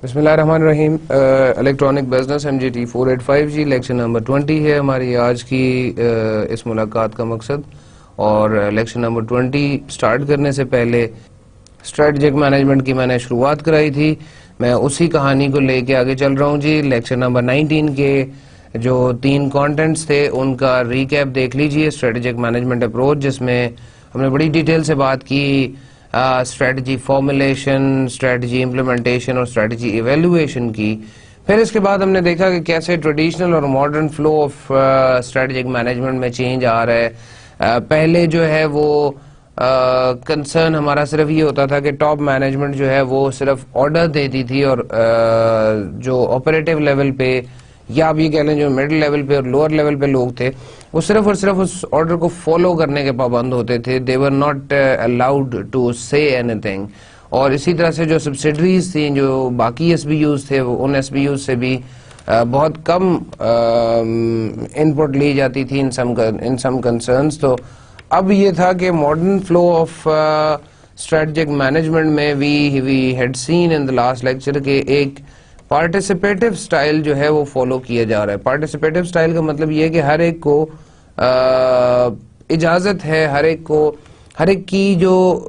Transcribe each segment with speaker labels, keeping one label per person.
Speaker 1: बिस्मिल्लाहिर्रहमानिर्रहीम। Electronic business MGT 485 जी lecture number 20 है हमारी आज की इस मुलाकात का मकसद। और लेक्चर नंबर 20 स्टार्ट करने से पहले स्ट्रेटजिक मैनेजमेंट की मैंने शुरुआत कराई थी, मैं उसी कहानी को लेके आगे चल रहा हूँ जी। लेक्चर नंबर 19 के जो 3 कंटेंट्स थे उनका रिकैप देख लीजिए। स्ट्रेटजिक मैनेजमेंट अप्रोच, जिसमें हमने बड़ी डिटेल से बात की स्ट्रेटजी फॉर्मुलेशन, स्ट्रेटजी इम्प्लीमेंटेशन और स्ट्रेटजी इवेल्युएशन की। फिर इसके बाद हमने देखा कि कैसे ट्रेडिशनल और modern flow of strategic management में चेंज आ रहा है। पहले जो है वो कंसर्न हमारा सिर्फ ये होता था कि टॉप मैनेजमेंट जो है वो सिर्फ ऑर्डर देती थी और जो ऑपरेटिव लेवल पे या आप ये कह लें जो मिडिल लेवल पे और लोअर लेवल पे लोग थे वो सिर्फ और सिर्फ उस ऑर्डर को फॉलो करने के पाबंद होते थे। They were not allowed to say anything. और इसी तरह से जो सब्सिडरीज थी, जो बाकी SBUs थे, उन SBUs से भी बहुत कम इनपुट ली जाती थी इन सम कंसर्न्स। तो अब ये था कि modern flow of strategic management में we had seen in the last lecture के एक पार्टिसिपेटिव स्टाइल जो है वो फॉलो किया जा रहा है। पार्टिसिपेटिव स्टाइल का मतलब ये है कि हर एक को इजाजत है, हर एक की जो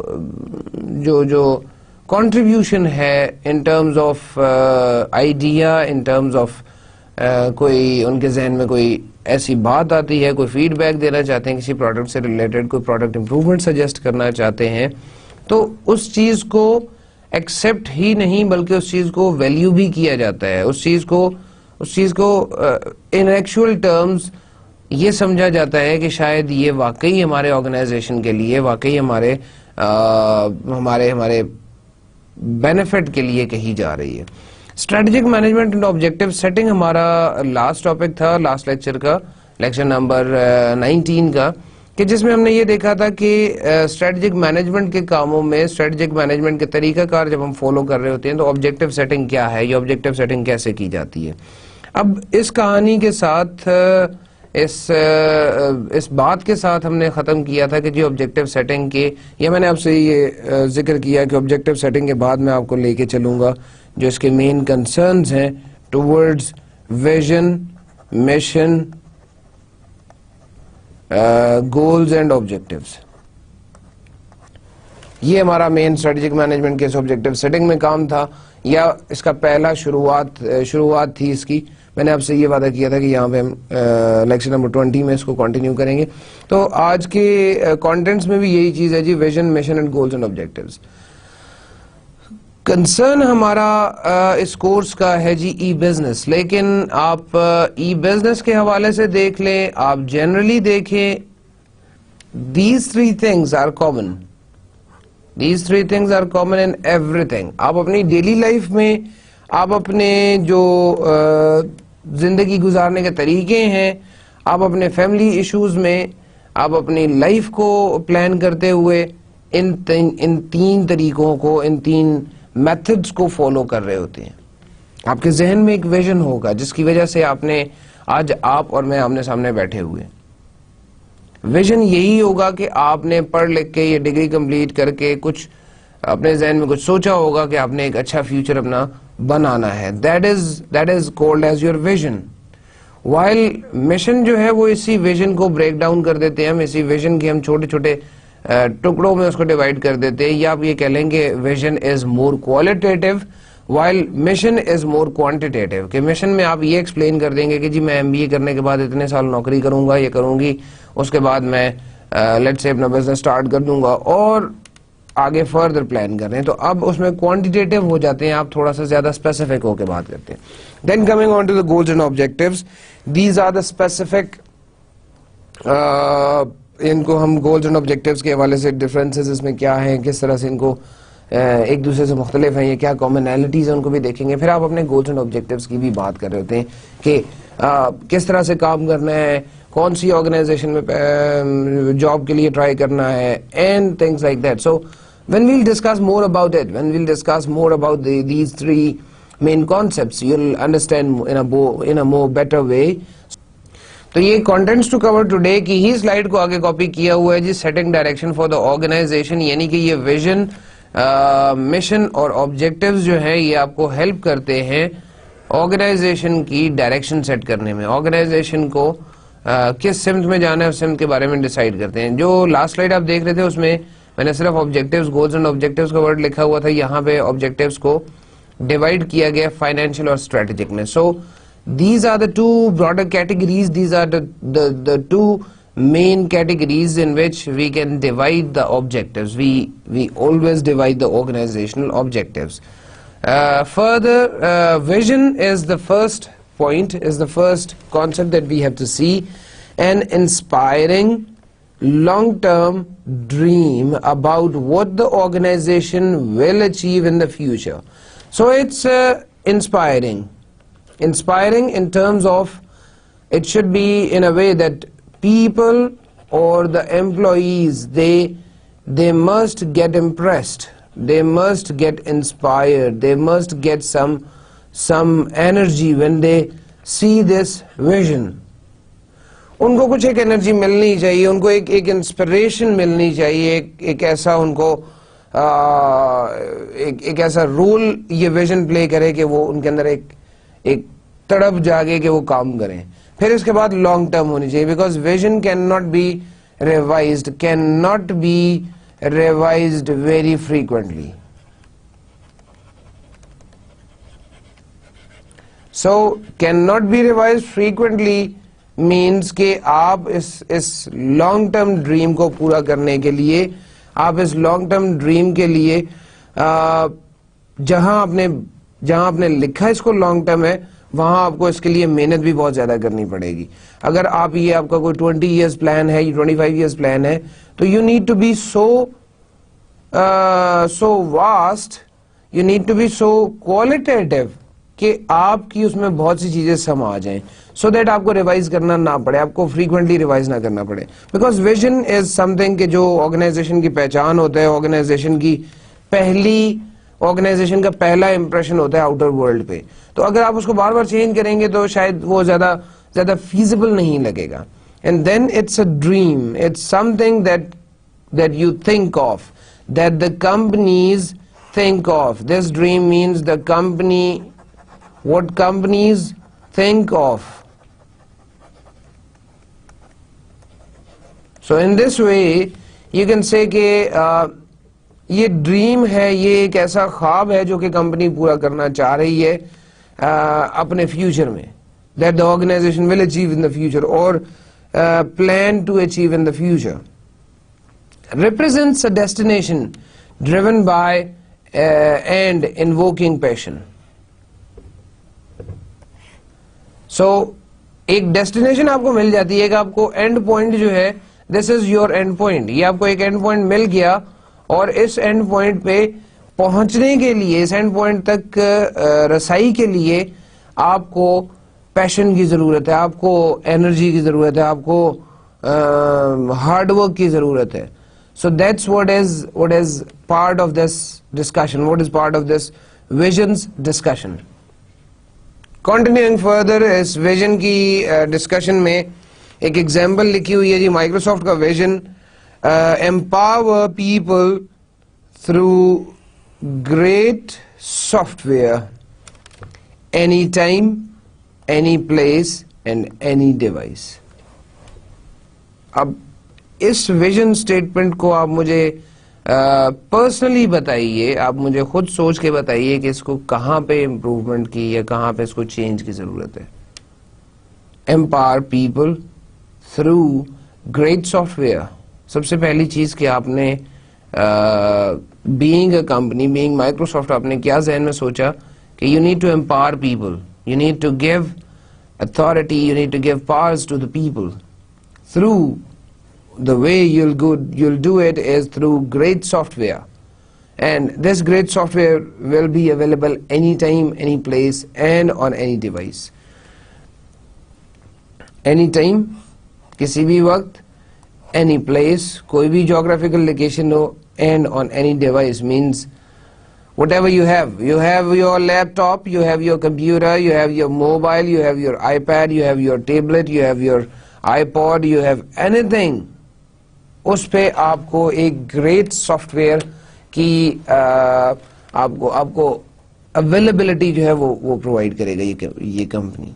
Speaker 1: कंट्रीब्यूशन है इन terms of idea, in terms of कोई उनके जहन में कोई ऐसी बात आती है, कोई फीडबैक देना चाहते हैं किसी प्रोडक्ट से रिलेटेड, कोई प्रोडक्ट इंप्रूवमेंट सजेस्ट करना चाहते हैं, तो उस चीज को एक्सेप्ट ही नहीं बल्कि उस चीज को वैल्यू भी किया जाता है। उस चीज को इन एक्चुअल टर्म्स ये समझा जाता है कि शायद ये वाकई हमारे ऑर्गेनाइजेशन के लिए, वाकई हमारे बेनिफिट के लिए कही जा रही है। Strategic management and objective setting हमारा लास्ट टॉपिक था, लास्ट लेक्चर का, लेक्चर नंबर 19 का, कि जिसमें हमने ये देखा था कि स्ट्रेटेजिक मैनेजमेंट के कामों में, स्ट्रेटेजिक मैनेजमेंट के तरीकाकार जब हम फॉलो कर रहे होते हैं तो ऑब्जेक्टिव सेटिंग क्या है, ये ऑब्जेक्टिव सेटिंग कैसे की जाती है। अब इस कहानी के साथ, इस बात के साथ हमने ख़त्म किया था कि जी ऑब्जेक्टिव सेटिंग के, या मैंने आपसे ये जिक्र किया कि ऑब्जेक्टिव सेटिंग के बाद मैं आपको लेके चलूँगा जो इसके मेन कंसर्न्स हैं towards vision, mission, goals and objectives. ये हमारा मेन स्ट्रेटेजिक मैनेजमेंट के ऑब्जेक्टिव सेटिंग में काम था, या इसका पहला शुरुआत थी इसकी। मैंने आपसे ये वादा किया था कि यहाँ पे हम लेक्चर नंबर 20 में इसको कंटिन्यू करेंगे। तो आज के कंटेंट्स में भी यही चीज है जी, vision, mission and goals and objectives. Concern हमारा इस कोर्स का है जी ई बिजनेस, लेकिन आप ई बिजनेस के हवाले से देख लें, आप जनरली देखें, these three things are common in everything। आप अपनी डेली लाइफ में, आप अपने जो जिंदगी गुजारने के तरीके हैं, आप अपने फैमिली इश्यूज में, आप अपनी लाइफ को प्लान करते हुए इन तीन तरीकों को, इन 3 मेथड्स को फॉलो कर रहे होते हैं। आपके जहन में एक विजन होगा जिसकी वजह से आज आप और मैं आमने सामने बैठे हुए। विजन यही होगा कि आपने पढ़ लिख के ये डिग्री कंप्लीट करके कुछ अपने जहन में कुछ सोचा होगा कि आपने एक अच्छा फ्यूचर अपना बनाना है। That is called as your vision. While mission जो है वो इसी विजन को ब्रेक डाउन कर देते हैं, हम इसी विजन के हम छोटे छोटे टुकड़ों में उसको डिवाइड कर देते हैं, या आप ये कह लेंगे vision is more qualitative while mission is more quantitative. कि मिशन में आप ये एक्सप्लेन कर देंगे कि जी मैं MBA करने के बाद इतने साल नौकरी करूंगा, ये करूंगी, उसके बाद मैं लेट्स से अपना बिजनेस स्टार्ट कर दूंगा, और आगे फर्दर प्लान कर रहे हैं, तो अब उसमें क्वांटिटेटिव हो जाते हैं, आप थोड़ा सा ज्यादा स्पेसिफिक होकर बात करते हैं। Then coming on to the goals and objectives, these are the specific, इनको हम गोल्स एंड ऑब्जेक्टिव्स के हवाले से डिफरेंसेस इसमें क्या हैं, किस तरह से इनको एक दूसरे से मुख्तलिफ हैं, ये क्या कॉमनैलिटीज हैं, उनको भी देखेंगे। फिर आप अपने गोल्स एंड ऑब्जेक्टिव्स की भी बात कर रहे होते हैं कि किस तरह से काम करना है, कौन सी ऑर्गेनाइजेशन में जॉब के लिए ट्राई करना है, and things like that. So when we'll discuss more about it, when we'll discuss more about these 3 main concepts, you'll understand in a more better way। तो ये contents to cover today की ही slide को आगे copy किया हुआ है जी, setting direction for the organization, यानी कि ये विजन, मिशन और ऑब्जेक्टिव्स जो है ये आपको हेल्प करते हैं ऑर्गेनाइजेशन की डायरेक्शन सेट करने में, ऑर्गेनाइजेशन को किस सिमत में जाना है उस सिमत के बारे में डिसाइड करते हैं। जो लास्ट स्लाइड आप देख रहे थे उसमें मैंने सिर्फ ऑब्जेक्टिव्स, गोल्स एंड ऑब्जेक्टिव्स का वर्ड लिखा हुआ था, यहाँ पे ऑब्जेक्टिव्स को डिवाइड किया गया फाइनेंशियल और स्ट्रेटेजिक में। सो these are the two broader categories, these are the two main categories in which we can divide the objectives. We always divide the organizational objectives. Further, vision is the first point, is the first concept that we have to see. An inspiring long-term dream about what the organization will achieve in the future. So it's inspiring in terms of it should be in a way that people or the employees they must get impressed, they must get inspired, they must get some energy when they see this vision. उनको कुछ एक energy मिलनी चाहिए, उनको एक inspiration मिलनी चाहिए, एक ऐसा उनको एक ऐसा रोल ये विजन प्ले करे कि वो उनके अंदर एक तड़प जागे कि वो काम करें। फिर इसके बाद लॉन्ग टर्म होनी चाहिए, because vision can not B revised very frequently. So can not B revised frequently means कि आप इस लॉन्ग टर्म ड्रीम को पूरा करने के लिए, आप इस लॉन्ग टर्म ड्रीम के लिए जहां आपने लिखा इसको लॉन्ग टर्म है, वहां आपको इसके लिए मेहनत भी बहुत ज्यादा करनी पड़ेगी। अगर आप ये आपका कोई 20 इयर्स प्लान है, 25 इयर्स प्लान है, तो you need to be so vast, you need to be so qualitative कि आपकी उसमें बहुत सी चीजें समा जाएं, सो दैट आपको रिवाइज करना ना पड़े, आपको फ्रीक्वेंटली रिवाइज ना करना पड़े। बिकॉज विजन इज समथिंग कि जो ऑर्गेनाइजेशन की पहचान होता है, ऑर्गेनाइजेशन का पहला इंप्रेशन होता है आउटर वर्ल्ड पे। तो अगर आप उसको बार बार चेंज करेंगे तो शायद वो ज्यादा फीजिबल नहीं लगेगा। And then it's a dream, it's something that you think of, that the companies think of. This dream means the company, what companies think of. So in this way you can say कि ये dream है, ये एक ऐसा ख्वाब है जो कि कंपनी पूरा करना चाह रही है अपने फ्यूचर में, that the organization will achieve in the future or plan to achieve in the future. Represents a destination driven by and invoking passion. So एक डेस्टिनेशन आपको मिल जाती है, एक आपको एंड पॉइंट जो है, this is your and point, ये आपको एक एंड पॉइंट मिल गया और इस एंड पॉइंट पे पहुंचने के लिए, इस एंड पॉइंट तक रसाई के लिए आपको पैशन की जरूरत है, आपको एनर्जी की जरूरत है, आपको हार्डवर्क की जरूरत है. So that's what is part of this discussion, what is part of this visions discussion. Continuing further, इस विजन की डिस्कशन में एक एग्जाम्पल लिखी हुई है जी, माइक्रोसॉफ्ट का vision, empower people through great software any time any place and any device. अब इस विजन स्टेटमेंट को आप मुझे पर्सनली बताइए, आप मुझे खुद सोच के बताइए कि इसको कहाँ पे इम्प्रूवमेंट की या कहाँ पे इसको चेंज की जरूरत है. Empower people through great software. सबसे पहली चीज कि आपने being a company, being Microsoft, आपने क्या जहन में सोचा कि you need to empower people, you need to give authority, you need to give powers to the people. Through the way you'll do it is through great software, and this great software will be available anytime, any place and on any device. Anytime, किसी भी वक्त, any place, कोई भी geographical location हो, and on any device means whatever you have your laptop, you have your computer, you have your mobile, you have your iPad, you have your tablet, you have your iPod, you have anything, उस पे आपको एक great software कि आपको availability जो है वो provide करेगा ये company.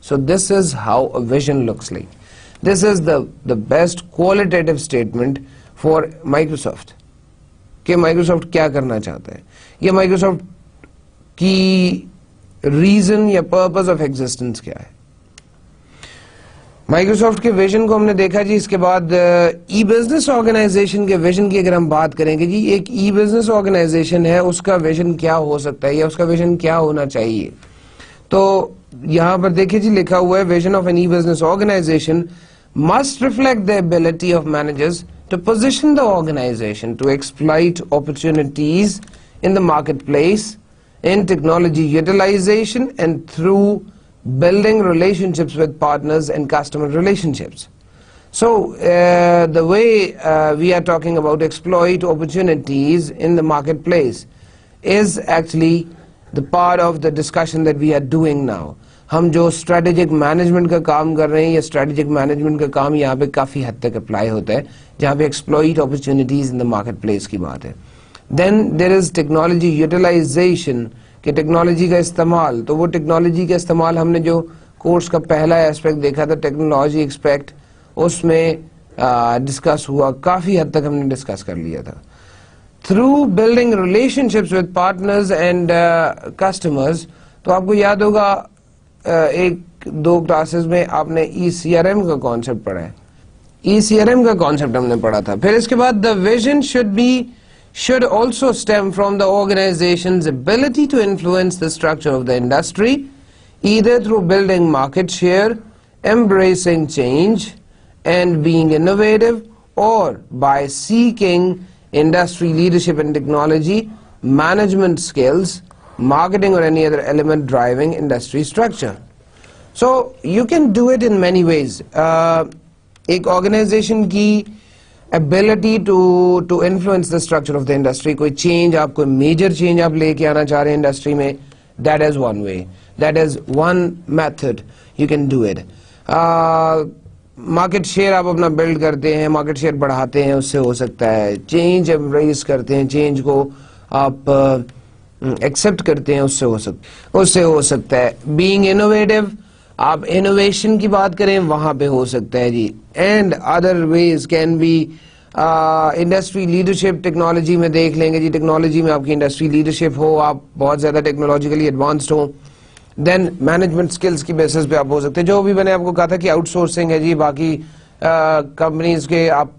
Speaker 1: So this is how a vision looks like. This is the best qualitative statement for Microsoft कि माइक्रोसॉफ्ट क्या करना चाहता है, या माइक्रोसॉफ्ट की रीजन या पर्पस ऑफ एग्जिस्टेंस क्या है. माइक्रोसॉफ्ट के विजन को हमने देखा जी. इसके बाद ई बिजनेस ऑर्गेनाइजेशन के विजन की अगर हम बात करेंगे जी, एक ई बिजनेस ऑर्गेनाइजेशन है, उसका विजन क्या हो सकता है या उसका विजन क्या होना चाहिए. तो यहां पर देखिए जी, लिखा हुआ है vision of an e business organization must reflect the ability of managers to position the organization to exploit opportunities in the marketplace, in technology utilization, and through building relationships with partners and customer relationships. So the way we are talking about exploit opportunities in the marketplace is actually the part of the discussion that we are doing now. हम जो strategic management का काम कर रहे हैं, ये strategic management का काम यहाँ पे काफी हद तक अप्लाई होता है, जहाँ पे exploit opportunities in the market place की बात है. Then there is technology utilization, कि टेक्नोलॉजी का इस्तेमाल. तो वो टेक्नोलॉजी का इस्तेमाल हमने जो कोर्स का पहला एस्पेक्ट देखा था टेक्नोलॉजी एक्सपेक्ट, उसमें डिस्कस हुआ, काफी हद तक हमने डिस्कस कर लिया था. Through building relationships with partners and customers. तो आपको याद होगा एक दो क्लासेस में आपने ECRM का कॉन्सेप्ट पढ़ा है. ECRM का कॉन्सेप्ट हमने पढ़ा था. फिर इसके बाद the vision should also stem from the organization's ability to influence the structure of the industry, either through building market share, embracing change, and being innovative, or by seeking industry leadership in technology, management skills, marketing, or any other element driving industry structure. So you can do it in many ways. एक organization की ability to influence the structure of the industry, कोई change आप, कोई major change आप लेके आना चाह रहे हैं industry में, that is one way, that is one method you can do it. Market share आप अपना बिल्ड करते हैं, मार्केट शेयर बढ़ाते हैं, उससे हो सकता है. चेंज एम्ब्रेस करते हैं, चेंज को आप एक्सेप्ट करते हैं, उससे हो सकता है. बीइंग इनोवेटिव, आप इनोवेशन की बात करें वहां पे हो सकता है जी. And other ways can be industry leadership. Technology में देख लेंगे जी, टेक्नोलॉजी में आपकी इंडस्ट्री लीडरशिप हो, आप बहुत ज्यादा टेक्नोलॉजिकली एडवांस्ड हो. देन मैनेजमेंट स्किल्स की बेसिस पे आप हो सकते हैं. जो भी मैंने आपको कहा था कि आउटसोर्सिंग है जी, बाकी कंपनीज के आप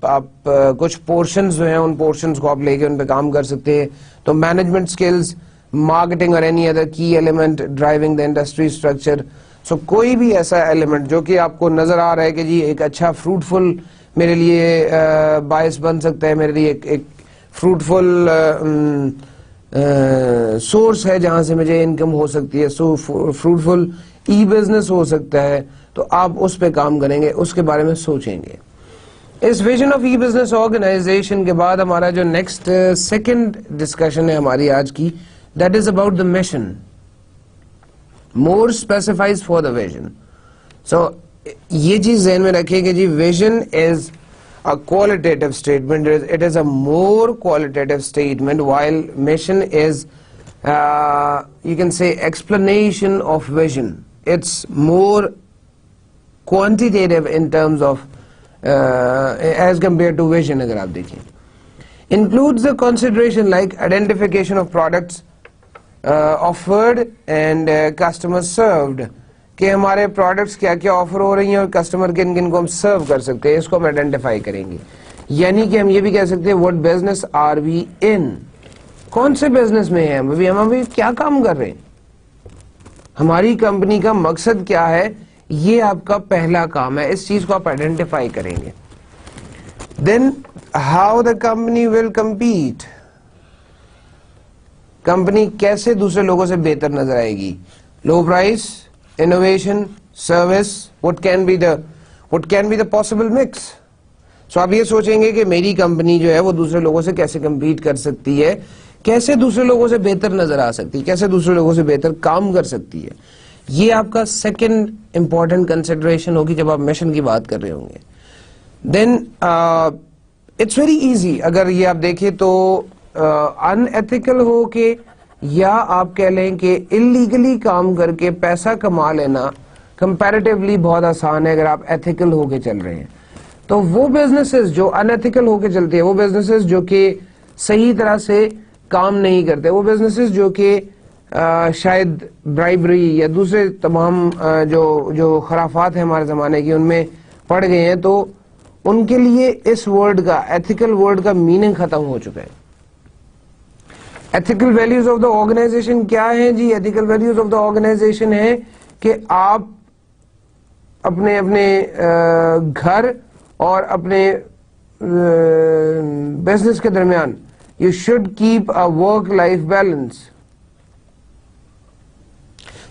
Speaker 1: कुछ पोर्शंस जो हैं उन पोर्शंस को आप लेके उन पे काम कर सकते हैं. तो मैनेजमेंट स्किल्स, मार्केटिंग और एनी अदर की element driving the industry structure. So कोई भी ऐसा एलिमेंट जो कि आपको नजर आ रहा है कि जी एक अच्छा फ्रूटफुल मेरे लिए बायस बन सकता है, मेरे लिए एक फ्रूटफुल सोर्स है जहां से मुझे इनकम हो सकती है, सो फ्रूटफुल ई बिजनेस हो सकता है, तो आप उस पे काम करेंगे, उसके बारे में सोचेंगे. इस vision of e business organization के बाद हमारा जो नेक्स्ट सेकंड डिस्कशन है हमारी आज की, that is about the mission. More specifies for the vision. So ये चीज ध्यान में रखिए कि जी vision is a qualitative statement. It is a more qualitative statement, while mission is you can say explanation of vision. It's more quantitative in terms of as compared to vision. अगर आप देखें, includes the consideration like identification of products offered and customers served. कि हमारे products क्या क्या offer हो रही हैं और कस्टमर किन किन को हम सर्व कर सकते हैं, इसको हम आइडेंटिफाई करेंगे. यानी कि हम ये भी कह सकते हैं व्हाट बिजनेस आर वी इन, कौन से बिजनेस में हैं हम अभी क्या काम कर रहे हैं, हमारी कंपनी का मकसद क्या है, ये आपका पहला काम है. इस चीज को आप आइडेंटिफाई करेंगे. Then how the company will compete, company कैसे दूसरे लोगों से बेहतर नजर आएगी. Low price, innovation, service, what can be the possible mix. So आप ये सोचेंगे कि मेरी कंपनी जो है वो दूसरे लोगों से कैसे compete कर सकती है, कैसे दूसरे लोगों से बेहतर नजर आ सकती है, कैसे दूसरे लोगों से बेहतर काम कर सकती है. ये आपका सेकंड इंपॉर्टेंट कंसिडरेशन होगी जब आप मिशन की बात कर रहे होंगे. Then it's very easy. अगर ये आप देखें तो अनएथिकल हो के या आप कह लें कि इलीगली काम करके पैसा कमा लेना कंपैरेटिवली बहुत आसान है अगर आप एथिकल होके चल रहे हैं। तो वो बिजनेसेस जो अनएथिकल होके चलते हैं, वो बिजनेसेस जो कि सही तरह से काम नहीं करते, वो बिजनेसेस जो कि शायद ब्राइबरी या दूसरे तमाम जो खराफात है हमारे ज़माने की उनमें पड़ गए हैं, तो उनके लिए इस वर्ड का, एथिकल वर्ड का मीनिंग खत्म हो चुका है। Ethical values of the organization क्या है जी? Ethical values of the organization है कि आप अपने अपने घर और अपने बिजनेस के दरमियान you should keep a work life balance.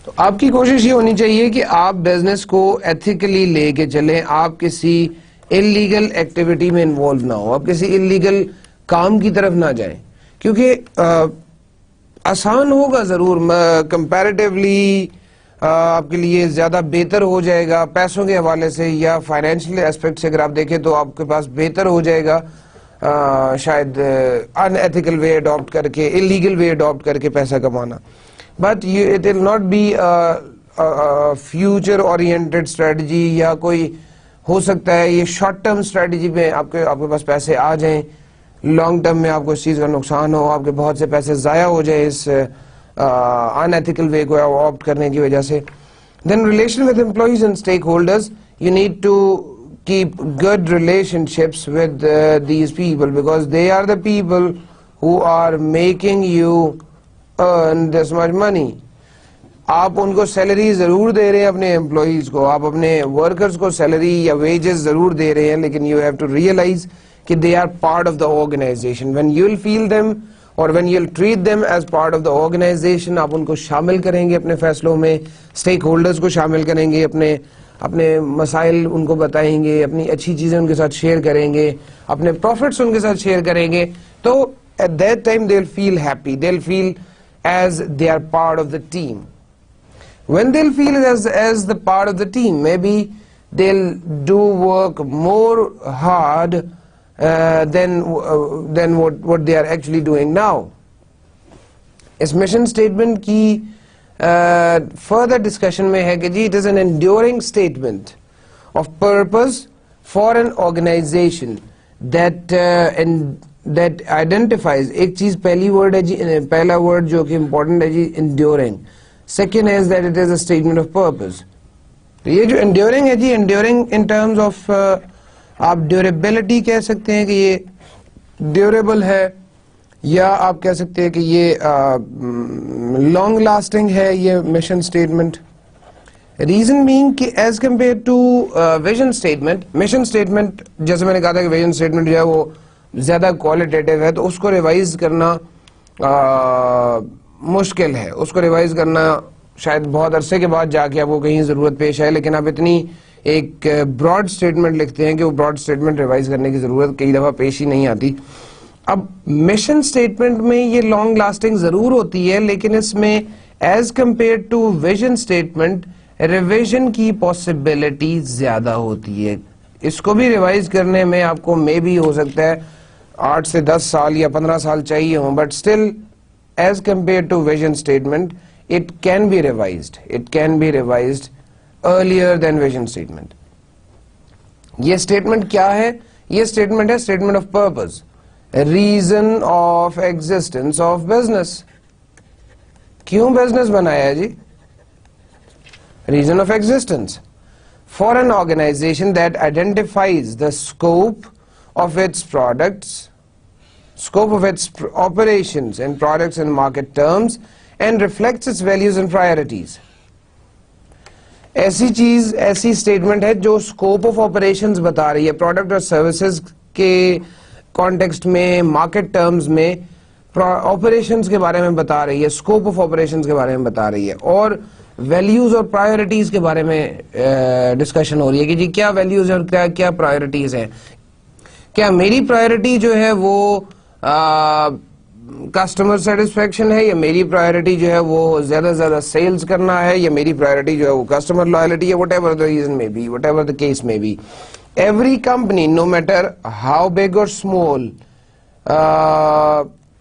Speaker 1: तो आपकी कोशिश ये होनी चाहिए कि आप बिजनेस को एथिकली लेके चलें, आप किसी इलीगल एक्टिविटी में इन्वॉल्व ना हो, आप किसी इलीगल काम की तरफ ना जाएं, क्योंकि आसान होगा जरूर, कंपैरेटिवली आपके लिए ज्यादा बेहतर हो जाएगा पैसों के हवाले से या फाइनेंशियल एस्पेक्ट से अगर आप देखें तो आपके पास बेहतर हो जाएगा शायद अनएथिकल वे अडॉप्ट करके, इलीगल वे अडॉप्ट करके पैसा कमाना। But it will not be future oriented strategy, या कोई हो सकता है ये शॉर्ट टर्म स्ट्रेटजी में आपके पास पैसे आ जाएं, लॉन्ग टर्म में आपको इस चीज का नुकसान हो, आपके बहुत से पैसे जाया हो जाए इस अनएथिकल वे को ऑप्ट करने की वजह से। Then relation with employees and stakeholders, you need to keep good relationships with these people because they are the people who are making you earn this much money. आप उनको salary जरूर दे रहे हैं अपने एम्प्लॉइज को, आप अपने workers को सैलरी या वेजेस जरूर दे रहे हैं, लेकिन यू हैव टू रियलाइज कि they are part of the organization. When you will feel them और when you will treat them as part of the organization, आप उनको शामिल करेंगे अपने फैसलों में, स्टेक होल्डर्स को शामिल करेंगे, अपने मसाइल उनको बताएंगे, अपनी अच्छी चीजें उनके साथ शेयर करेंगे, अपने प्रॉफिट्स उनके साथ शेयर करेंगे, तो at that time they will feel happy, they will feel as they are part of the team. When they'll feel as the part of the team, maybe they'll do work more hard than what they are actually doing now. इस mission statement की further discussion में है कि जी it is an enduring statement of purpose for an organization that identifies, एक चीज पहली word है जी, पहला वर्ड जो कि important है जी enduring, second is that it is a statement of purpose। तो ये जो enduring है जी, enduring in terms of आप durability कह सकते हैं कि ये durable है, या आप कह सकते हैं कि ये लॉन्ग लास्टिंग है ये मिशन स्टेटमेंट। रीजन बीइंग कि as compare to vision statement, mission statement जैसे मैंने कहा था कि विजन स्टेटमेंट जो है वो ज्यादा क्वालिटेटिव है, तो उसको रिवाइज करना मुश्किल है, उसको रिवाइज करना शायद बहुत अरसे के बाद जाके आपको कहीं जरूरत पेश आए, लेकिन आप इतनी एक ब्रॉड स्टेटमेंट लिखते हैं कि वो ब्रॉड स्टेटमेंट रिवाइज करने की जरूरत कई दफा पेश ही नहीं आती। अब मिशन स्टेटमेंट में ये लॉन्ग लास्टिंग जरूर होती है, लेकिन इसमें as compare to vision statement revision की पॉसिबिलिटी ज्यादा होती है। इसको भी रिवाइज करने में आपको मे भी हो सकता है 8 से 10 साल या 15 साल चाहिए हो, but still as compare to vision statement it can be revised earlier than vision statement. ये स्टेटमेंट क्या है? ये स्टेटमेंट है statement of purpose, reason of existence of business. क्यों बिजनेस बनाया है जी? Reason of existence for an organization that identifies the scope of its products, scope of its operations and products in market terms and reflects its values and priorities। ऐसी चीज, ऐसी statement है जो scope of operations बता रही है, product और services के कॉन्टेक्स्ट में, मार्केट टर्म्स में ऑपरेशंस के बारे में बता रही है, स्कोप ऑफ ऑपरेशंस के बारे में बता रही है, और वैल्यूज और प्रायोरिटीज के बारे में डिस्कशन हो रही है कि जी क्या वैल्यूज और क्या प्रायोरिटीज हैं। क्या मेरी प्रायोरिटी जो है वो कस्टमर सेटिस्फेक्शन है, या मेरी प्रायोरिटी जो है वो ज्यादा से ज्यादा सेल्स करना है, या मेरी प्रायोरिटी जो है वो कस्टमर लॉयल्टी है, whatever the reason may be, whatever the case may be. Every company, no matter how big or small,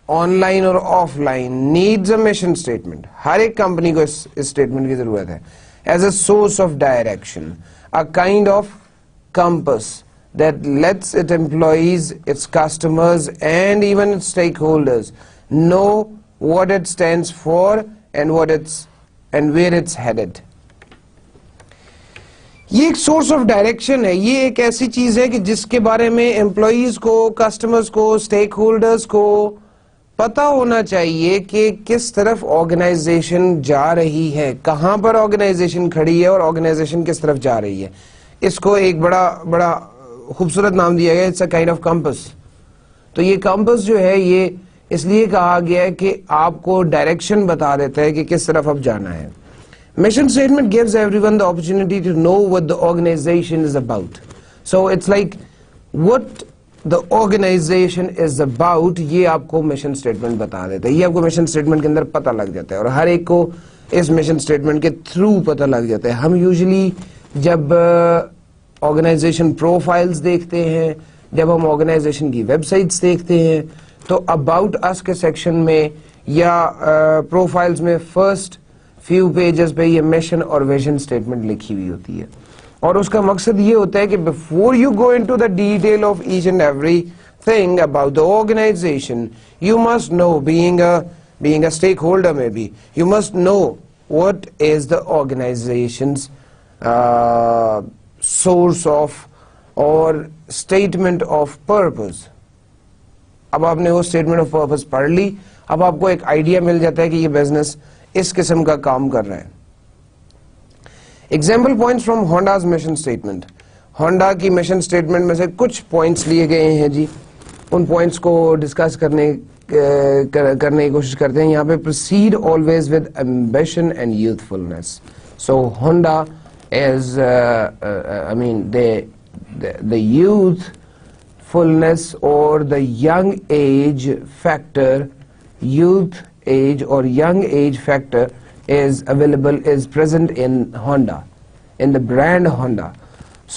Speaker 1: online और offline, needs a mission statement. हर एक कंपनी को इस स्टेटमेंट की जरूरत है. As a source of direction, a kind of compass that lets its employees, its customers and even its stakeholders know what it stands for and where it's headed. ये एक source of direction है. ये एक ऐसी चीज है कि जिसके बारे में एम्प्लॉइज को, कस्टमर्स को, स्टेक होल्डर्स को पता होना चाहिए कि किस तरफ ऑर्गेनाइजेशन जा रही है, कहां पर ऑर्गेनाइजेशन खड़ी है और ऑर्गेनाइजेशन किस तरफ जा रही है. इसको एक बड़ा खूबसूरत नाम दिया गया, it's a kind of compass. तो ये कंपस जो है ये इसलिए कहा गया है कि आपको डायरेक्शन बता देता है कि किस तरफ अब जाना है. Mission statement gives everyone the opportunity to know what the organization is about. So it's like what the organization is about, ये आपको मिशन स्टेटमेंट बता देता है. ये आपको मिशन स्टेटमेंट के अंदर पता लग जाता है और हर एक को इस मिशन स्टेटमेंट के थ्रू पता लग जाता है. हम यूजुअली जब ऑर्गेनाइजेशन प्रोफाइल्स देखते हैं, जब हम ऑर्गेनाइजेशन की वेबसाइट्स देखते हैं, तो अबाउट अस के सेक्शन में या प्रोफाइल्स में फर्स्ट फ्यू पेजेस पे ये मिशन और विजन स्टेटमेंट लिखी हुई होती है. और उसका मकसद ये होता है कि before you go into the detail of each and every thing about the organization, you must know, being a stakeholder में be, you must know what is the organization's source of our statement of purpose. अब आपने वो statement of purpose पढ़ ली, अब आपको एक idea मिल जाता है कि ये बिजनेस इस किस्म का काम कर रहा है. Example points from Honda's mission statement. Honda की मिशन स्टेटमेंट में से कुछ पॉइंट्स लिए गए हैं जी. उन पॉइंट्स को डिस्कस करने की कोशिश करते हैं. यहाँ पे proceed always with ambition and youthfulness. So Honda is I mean the youthfulness or the young age factor, youth age or young age factor is present in Honda, in the brand Honda.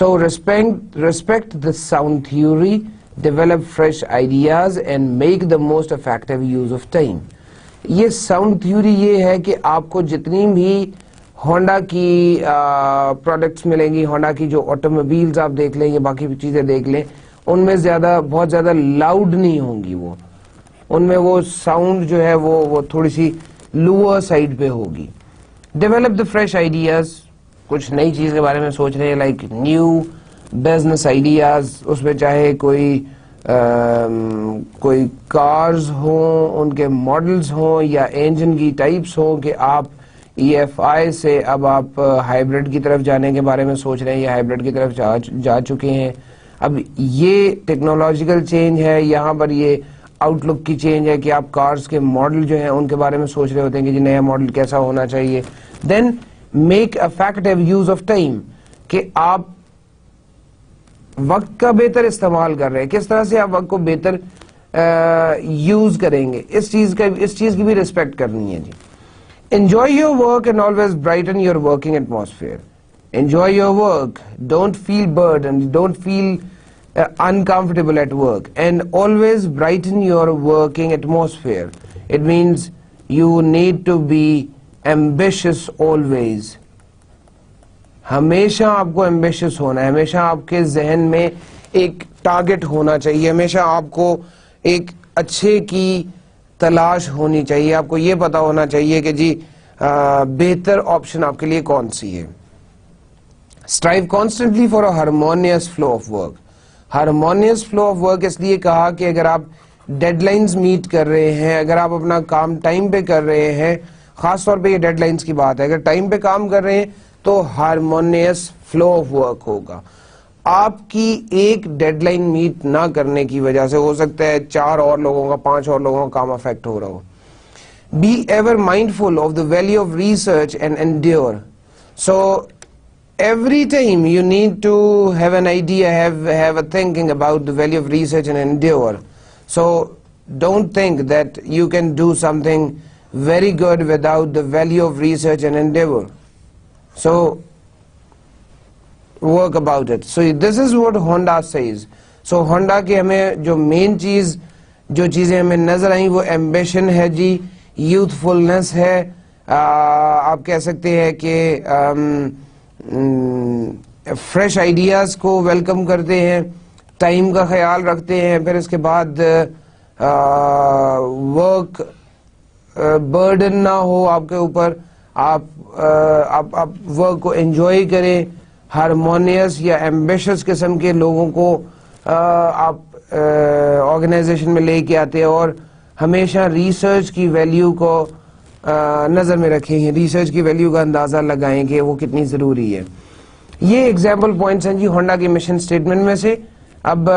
Speaker 1: So respect the sound theory, develop fresh ideas and make the most effective use of time. ये sound theory ये है कि आपको जितनी भी Honda की products मिलेंगी, Honda की जो ऑटोमोबाइल्स आप देख लें या बाकी चीजें देख लें, उनमें बहुत ज्यादा लाउड नहीं होंगी. वो उनमें वो साउंड जो है वो थोड़ी सी लोअर साइड पे होगी. डेवलप द फ्रेश आइडियाज, कुछ नई चीज के बारे में सोच रहे हैं, लाइक न्यू बिजनेस आइडियाज. उसमें चाहे कोई कार्स हों, उनके मॉडल्स हों या इंजन की टाइप्स हों कि आप EFI से अब आप हाइब्रिड की तरफ जाने के बारे में सोच रहे हैं या हाइब्रिड की तरफ जा चुके हैं. अब ये टेक्नोलॉजिकल चेंज है, यहाँ पर ये आउटलुक की चेंज है कि आप कार्स के मॉडल जो हैं उनके बारे में सोच रहे होते हैं कि जी नया मॉडल कैसा होना चाहिए. Then make effective use of time, कि आप वक्त का बेहतर इस्तेमाल कर रहे हैं, किस तरह से आप वक्त को बेहतर यूज करेंगे, इस चीज की भी रिस्पेक्ट करनी है जी. Enjoy your work and always brighten your working atmosphere. Enjoy your work. Don't feel burdened. Don't feel uncomfortable at work. And always brighten your working atmosphere. It means you need to be ambitious always. हमेशा आपको ambitious होना है. हमेशा आपके जहन में एक target होना चाहिए. हमेशा आपको एक अच्छे की तलाश होनी चाहिए. आपको ये पता होना चाहिए कि जी बेहतर ऑप्शन आपके लिए कौन सी है. Strive constantly for a harmonious flow of work. Harmonious flow of work इसलिए कहा कि अगर आप डेडलाइंस मीट कर रहे हैं, अगर आप अपना काम टाइम पे कर रहे हैं, खासतौर पे ये डेडलाइंस की बात है, अगर टाइम पे काम कर रहे हैं तो हार्मोनियस फ्लो ऑफ वर्क होगा. आपकी एक डेडलाइन मीट ना करने की वजह से हो सकता है 4 और लोगों का, 5 और लोगों का काम अफेक्ट हो रहा हो. Be ever mindful of the value of research and endure. So every time you need to have an idea, have a thinking about the value of research and endure. So don't think that you can do something very good without the value of research and endeavor. So work about it. So this is what Honda says. So Honda की हमें जो main चीज जो चीजें हमें नजर आई वो ambition है जी, यूथफुलनेस है, आप कह सकते हैं कि फ्रेश आइडियाज को वेलकम करते हैं, टाइम का ख्याल रखते हैं, फिर इसके बाद वर्क बर्डन ना हो आपके ऊपर, आप वर्क को एंजॉय करें, हारमोनियस या एम्बिशियस किस्म के लोगों को आप ऑर्गेनाइजेशन में लेके आते हैं, और हमेशा रिसर्च की वैल्यू को नजर में रखें, रिसर्च की वैल्यू का अंदाजा लगाएं कि वो कितनी जरूरी है। ये एग्जाम्पल पॉइंट्स हैं जी होंडा के मिशन स्टेटमेंट में से। अब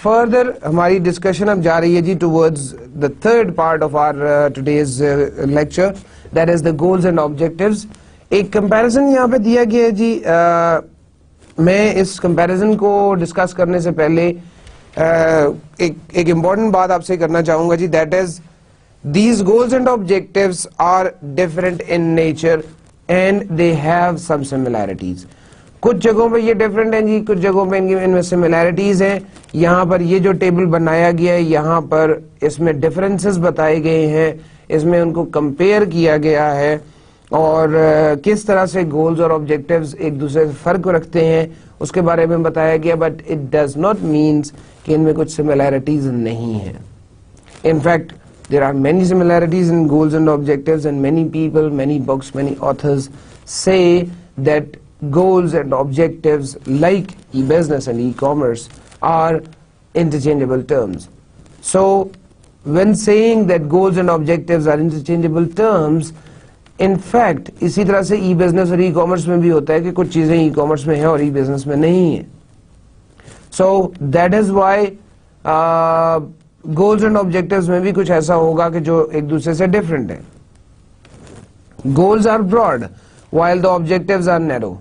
Speaker 1: फर्दर हमारी डिस्कशन अब जा रही है जी towards the third part of our today's lecture, that is the goals and objectives. एक कंपैरिजन यहाँ पे दिया गया है जी। मैं इस कंपैरिजन को डिस्कस करने से पहले एक इम्पॉर्टेंट बात आपसे करना चाहूंगा जी, that is these goals and objectives are different in nature and they have some similarities. कुछ जगहों पे ये डिफरेंट है जी, कुछ जगहों पे इनमें सिमिलैरिटीज हैं। यहाँ पर ये जो टेबल बनाया गया है, यहाँ पर इसमें डिफरेंसेस बताए गए हैं, इसमें उनको कंपेयर किया गया है, और किस तरह से गोल्स और ऑब्जेक्टिव्स एक दूसरे से फर्क रखते हैं उसके बारे में बताया गया। But it does not means कि इनमें कुछ सिमिलैरिटीज नहीं है। In fact there are many similarities in goals and objectives, and many people, many books, many authors say that goals and objectives like e-business and e-commerce are interchangeable terms. So when saying that goals and objectives are interchangeable terms, in fact इसी तरह से e-business और e-commerce में भी होता है कि कुछ चीजें e-commerce में हैं और e-business में नहीं है। So that is why goals and objectives में भी कुछ ऐसा होगा कि जो एक दूसरे से डिफरेंट है। Goals are broad while the objectives are narrow.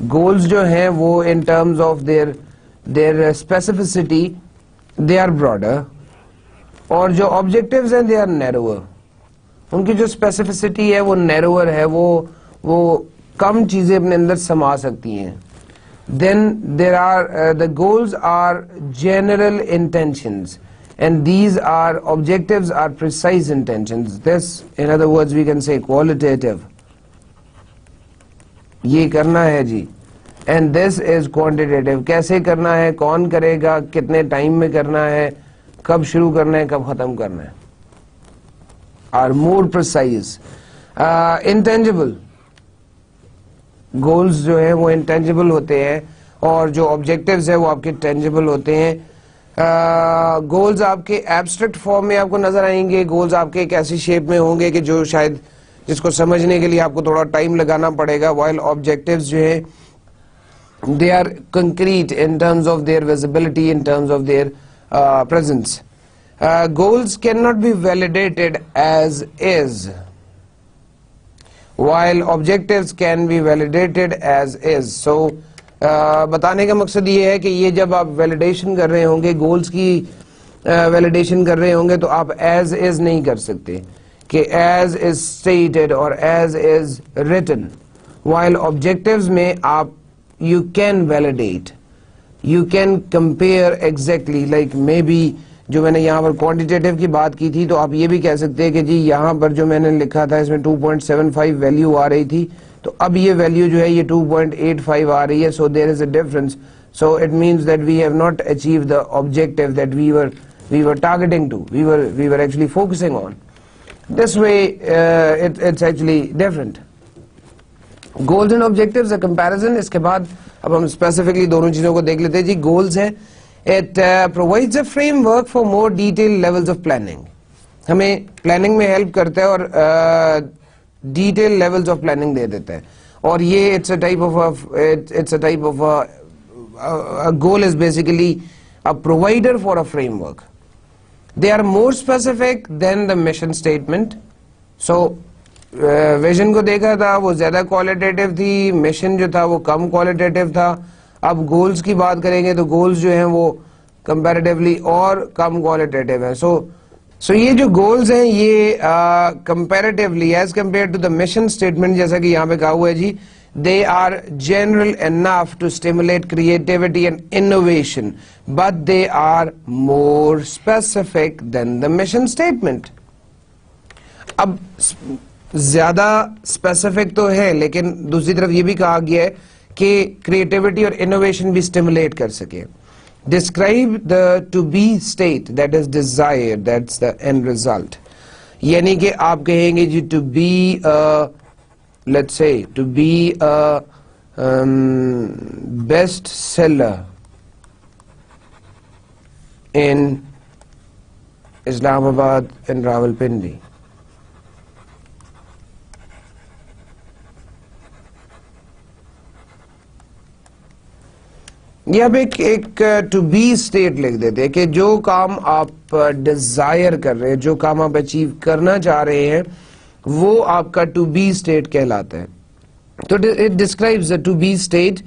Speaker 1: Goals जो हैं वो in terms of their specificity they are broader, और जो ऑब्जेक्टिव्स हैं दे आर नैरोअर। उनकी जो स्पेसिफिसिटी है वो नैरोअर है, वो कम चीजें अपने अंदर समा सकती हैं। Then there are the goals are general intentions, and these are objectives are precise intentions. This, in other words, we can say qualitative. ये करना है जी, and this is quantitative. कैसे करना है, कौन करेगा, कितने टाइम में करना है, कब शुरू करना है, कब खत्म करना है, are more precise. Intangible goals जो है वो इंटेंजिबल होते हैं, और जो ऑब्जेक्टिव्स है वो आपके टेंजिबल होते हैं। गोल्स आपके एब्स्ट्रैक्ट फॉर्म में आपको नजर आएंगे, गोल्स आपके एक ऐसी शेप में होंगे कि जो शायद जिसको समझने के लिए आपको थोड़ा टाइम लगाना पड़ेगा, वाइल ऑब्जेक्टिव्स जो है they are concrete in terms of their visibility, in terms of their presence. Goals can not be validated as is, while objectives can be validated as is. So बताने का मकसद ये है कि ये जब आप वैलिडेशन कर रहे होंगे, गोल्स की वैलिडेशन कर रहे होंगे, तो आप as is नहीं कर सकते कि as is stated और as is written, while objectives में आप you can validate, you can compare exactly, like maybe जो मैंने यहाँ पर क्वांटिटेटिव की बात की थी, तो आप ये भी कह सकते हैं कि जी यहाँ पर जो मैंने लिखा था इसमें 2.75 वैल्यू आ रही थी, तो अब ये वैल्यू जो है ये 2.85 आ रही है, so there is a difference, so it means that we have not achieved the objective that we were targeting to, we were actually focusing on. This way it's actually different. Goals and objectives a comparison. इसके बाद अब हम specifically दोनों चीजों को देख लेते हैं जी। गोल्स है, it provides a framework for more detailed levels of planning. हमें प्लानिंग में हेल्प करता है और डिटेल लेवल्स ऑफ प्लानिंग दे देता है, और ये it's a type of a goal is basically a provider for a framework. They are more specific than the mission statement. So vision को देखा था वो ज्यादा क्वालिटेटिव थी, मिशन जो था वो कम क्वालिटेटिव था। अब गोल्स की बात करेंगे तो गोल्स जो हैं वो कंपैरेटिवली और कम क्वालिटेटिव हैं। सो ये जो गोल्स हैं ये comparatively as compare to the mission statement, जैसा कि यहाँ पे कहा हुआ है जी, they are general enough to stimulate creativity and innovation, but they are more specific than the mission statement. अब ज्यादा स्पेसिफिक तो है, लेकिन दूसरी तरफ ये भी कहा गया है कि क्रिएटिविटी और इनोवेशन भी स्टिमुलेट कर सके. Describe the to be state that is desired, that's the end result. यानी कि आप कहेंगे जी to be let's say to be a best seller in Islamabad and Rawalpindi. ये अब एक टू बी स्टेट लिख देते हैं कि जो काम आप डिजायर कर रहे हैं, जो काम आप अचीव करना चाह रहे हैं, वो आपका टू बी स्टेट कहलाता है. तो it describes the to be state.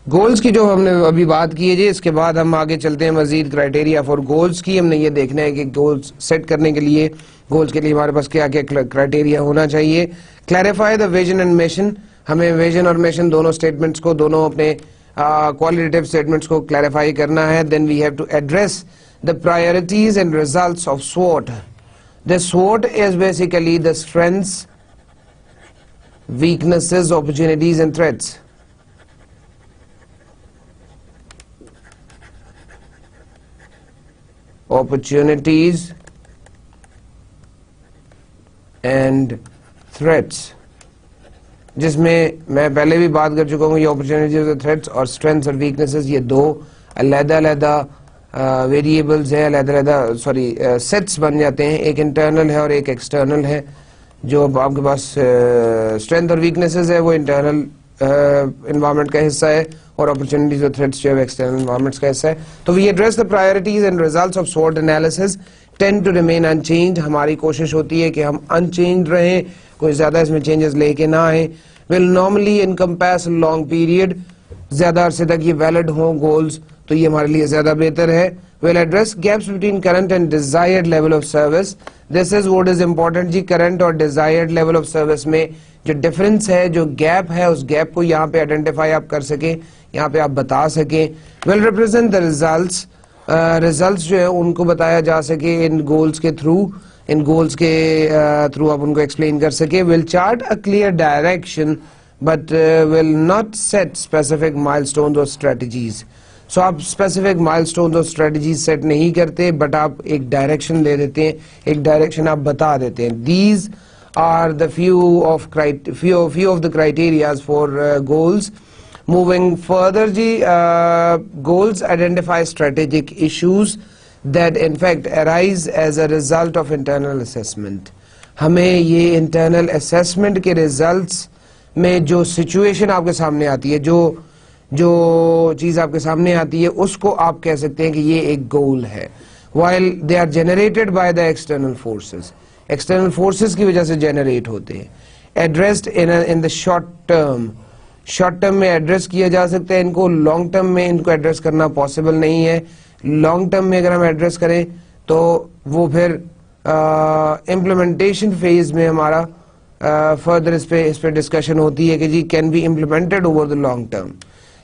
Speaker 1: Goals की जो हमने अभी बात की है जी, इसके बाद हम आगे चलते हैं मजीद क्राइटेरिया फॉर गोल्स की. हमने ये देखना है कि गोल्स सेट करने के लिए, गोल्स के लिए हमारे पास क्या क्या क्राइटेरिया होना चाहिए. Clarify the vision and mission. हमें विजन और मिशन दोनों स्टेटमेंट्स को, दोनों अपने क्वालिटेटिव स्टेटमेंट्स को क्लैरिफाई करना है. Then we have to address the priorities and results of SWOT. The SWOT is basically the strengths, weaknesses, opportunities and threats. Opportunities and threats. जिसमें मैं पहले भी बात कर चुका हूँ, ये opportunities और threats और strengths और weaknesses, ये दो अलग-अलग वेरिएबल्स है, अलग-अलग सेट्स बन जाते हैं. एक इंटरनल है और एक एक्सटर्नल है. जो आपके पास स्ट्रेंथ और वीकनेसेस है वो इंटरनल एनवायरनमेंट का हिस्सा है, और अपॉर्चुनिटीज और थ्रेट्स जो है एक्सटर्नल एनवायरनमेंट्स का हिस्सा है. तो we address the priorities and results of SWOT analysis tend to remain unchanged. हमारी कोशिश होती है कि हम अनचेंज्ड रहें, कोई ज्यादा इसमें चेंजेस लेके ना आए. Will normally encompass long period. ज्यादा अरसे तक ये वैलिड हो गोल्स, तो ये हमारे लिए ज्यादा बेहतर है. Will address gaps between current and desired level of service. This is what is important जी. करंट और डिजायर्ड लेवल ऑफ सर्विस में जो डिफरेंस है, जो गैप है, उस गैप को यहाँ पे आइडेंटिफाई आप कर सकें, यहाँ पे आप बता सकें. Will represent the results. Results जो है उनको बताया जा सके इन गोल्स के थ्रू, इन गोल्स के थ्रू आप उनको एक्सप्लेन कर सके. Will chart a clear direction but will not set specific milestones और स्ट्रेटजीज. सो आप स्पेसिफिक माइलस्टोन्स और स्ट्रेटजीज सेट नहीं करते, बट आप एक डायरेक्शन दे देते हैं, एक डायरेक्शन आप बता देते हैं. These are the few of the criterias for goals. Moving further जी, goals identify strategic issues that in fact arise as a result of internal assessment. हमें ये internal assessment के results में जो situation आपके सामने आती है, जो चीज आपके सामने आती है, उसको आप कह सकते हैं कि ये एक गोल है. While they are generated by the external forces, external forces की वजह से generate होते हैं. Addressed in the short term, short term में एड्रेस किया जा सकता है इनको, लॉन्ग टर्म में इनको एड्रेस करना पॉसिबल नहीं है. लॉन्ग टर्म में अगर हम एड्रेस करें तो वो फिर इम्प्लीमेंटेशन फेज में हमारा फर्दर इस पे डिस्कशन होती है कि जी can be implemented over the long term.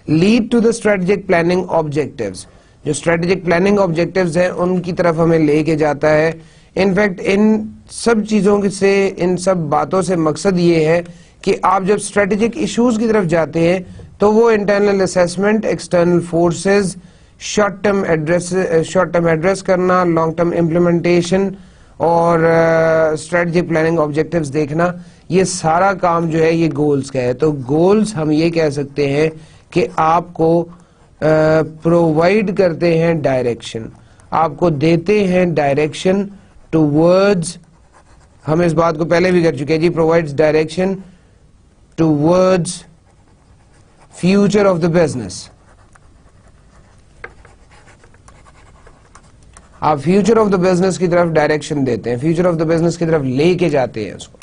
Speaker 1: Lead to the strategic planning objectives. जो स्ट्रेटेजिक प्लानिंग ऑब्जेक्टिव्स हैं उनकी तरफ हमें लेके जाता है. इनफैक्ट इन सब चीजों से, इन सब बातों से मकसद ये है कि आप जब स्ट्रेटेजिक इश्यूज की तरफ जाते हैं तो वो internal assessment, external forces, short term address करना, लॉन्ग टर्म इम्प्लीमेंटेशन और स्ट्रेटेजिक प्लानिंग ऑब्जेक्टिव्स देखना, ये सारा काम जो है ये गोल्स का है. तो गोल्स हम ये कह सकते हैं कि आपको प्रोवाइड करते हैं डायरेक्शन, आपको देते हैं डायरेक्शन टुवर्ड्स. हम इस बात को पहले भी कर चुके हैं जी. Provides direction towards future of the business. आप फ्यूचर ऑफ द बिजनेस की तरफ डायरेक्शन देते हैं, फ्यूचर ऑफ द बिजनेस की तरफ लेके जाते हैं उसको.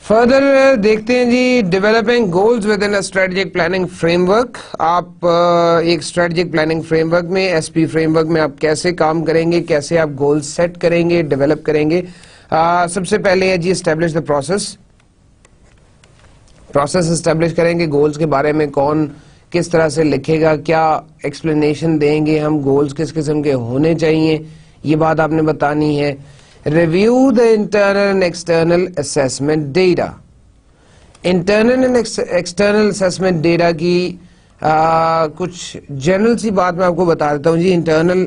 Speaker 1: फर्दर देखते हैं जी, developing goals within a strategic planning framework. आप एक स्ट्रेटेजिक प्लानिंग फ्रेमवर्क में, एसपी फ्रेमवर्क में आप कैसे काम करेंगे, कैसे आप गोल्स सेट करेंगे, डेवलप करेंगे. सबसे पहले है जी establish the process. Process establish करेंगे गोल्स के बारे में, कौन किस तरह से लिखेगा, क्या एक्सप्लेनेशन देंगे हम, गोल्स किस किस्म के होने चाहिए, ये बात आपने बतानी है। Review the internal and external assessment data. Internal and external assessment data की कुछ जनरल सी बात मैं आपको बता देता हूँ जी। इंटरनल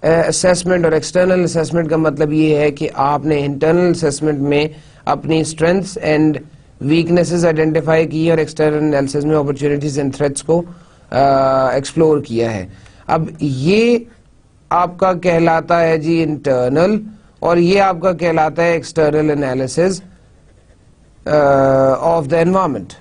Speaker 1: असेसमेंट और एक्सटर्नल असेसमेंट का मतलब ये है कि आपने इंटरनल असेसमेंट में अपनी स्ट्रेंथ्स एंड वीकनेसेस आइडेंटिफाई की और एक्सटर्नल एनालिसिस में अपॉर्चुनिटीज एंड थ्रेट्स को एक्सप्लोर किया है। अब ये आपका कहलाता है जी इंटरनल, और ये आपका कहलाता है external analysis of the environment.